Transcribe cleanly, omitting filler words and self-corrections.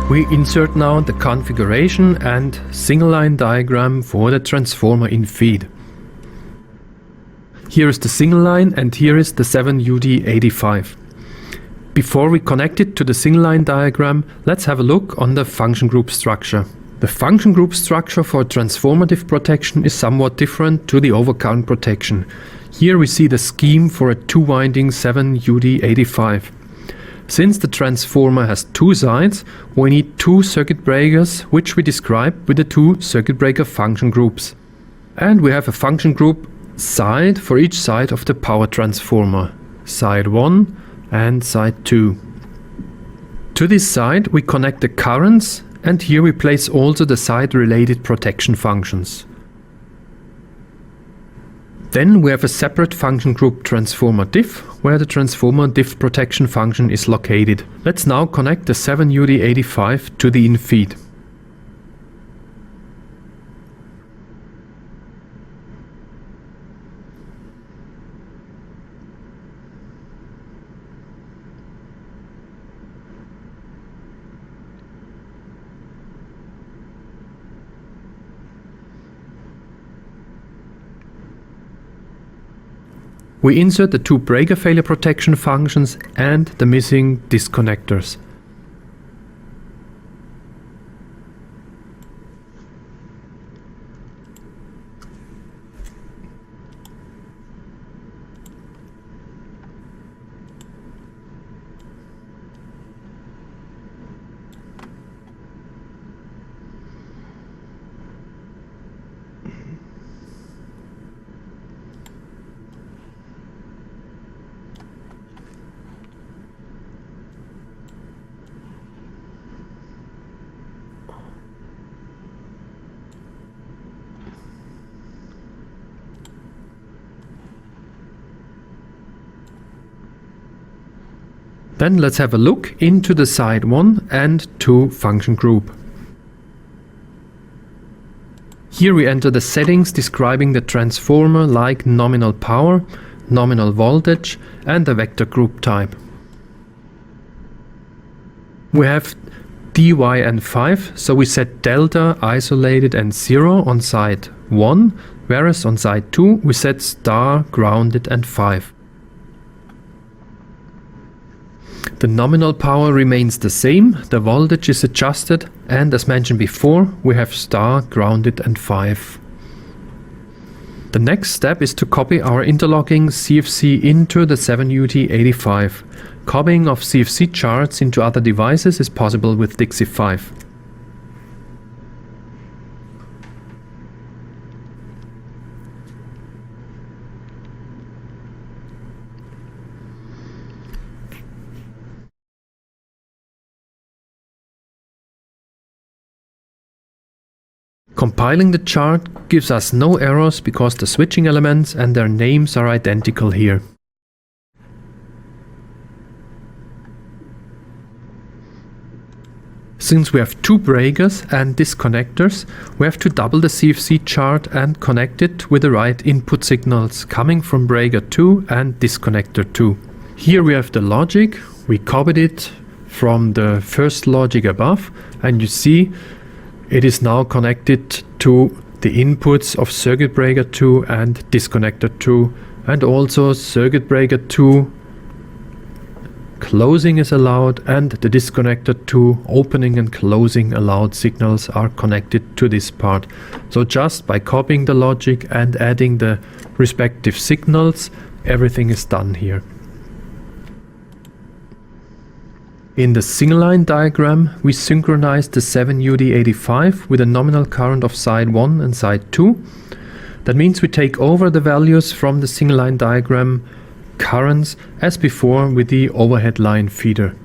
We insert now the configuration and single line diagram for the transformer in feed. Here is the single line and here is the 7UD85. Before we connect it to the single line diagram, let's have a look on the function group structure. The function group structure for transformative protection is somewhat different to the overcurrent protection. Here we see the scheme for a 2-winding 7UD85. Since the transformer has two sides, we need two circuit breakers, which we describe with the two circuit breaker function groups. And we have a function group side for each side of the power transformer, side 1 and side 2. To this side we connect the currents, and here we place also the side related protection functions. Then we have a separate function group transformer diff, where the transformer diff protection function is located. Let's now connect the 7UD85 to the infeed. We insert the two breaker failure protection functions and the missing disconnectors. Then let's have a look into the side 1 and 2 function group. Here we enter the settings describing the transformer, like nominal power, nominal voltage and the vector group type. We have dy and 5, so we set delta, isolated and 0 on side 1, whereas on side 2 we set star, grounded and 5. The nominal power remains the same, the voltage is adjusted, and as mentioned before, we have star, grounded and 5. The next step is to copy our interlocking CFC into the 7UD85. Copying of CFC charts into other devices is possible with Digsi-5. Compiling the chart gives us no errors because the switching elements and their names are identical here. Since we have two breakers and disconnectors, we have to double the CFC chart and connect it with the right input signals coming from breaker 2 and disconnector 2. Here we have the logic, we copied it from the first logic above, and you see it is now connected to the inputs of circuit breaker 2 and disconnector 2, and also circuit breaker 2 closing is allowed and the disconnector 2 opening and closing allowed signals are connected to this part. So just by copying the logic and adding the respective signals, everything is done here. In the single line diagram, we synchronize the 7UD85 with a nominal current of side 1 and side 2. That means we take over the values from the single line diagram currents as before with the overhead line feeder.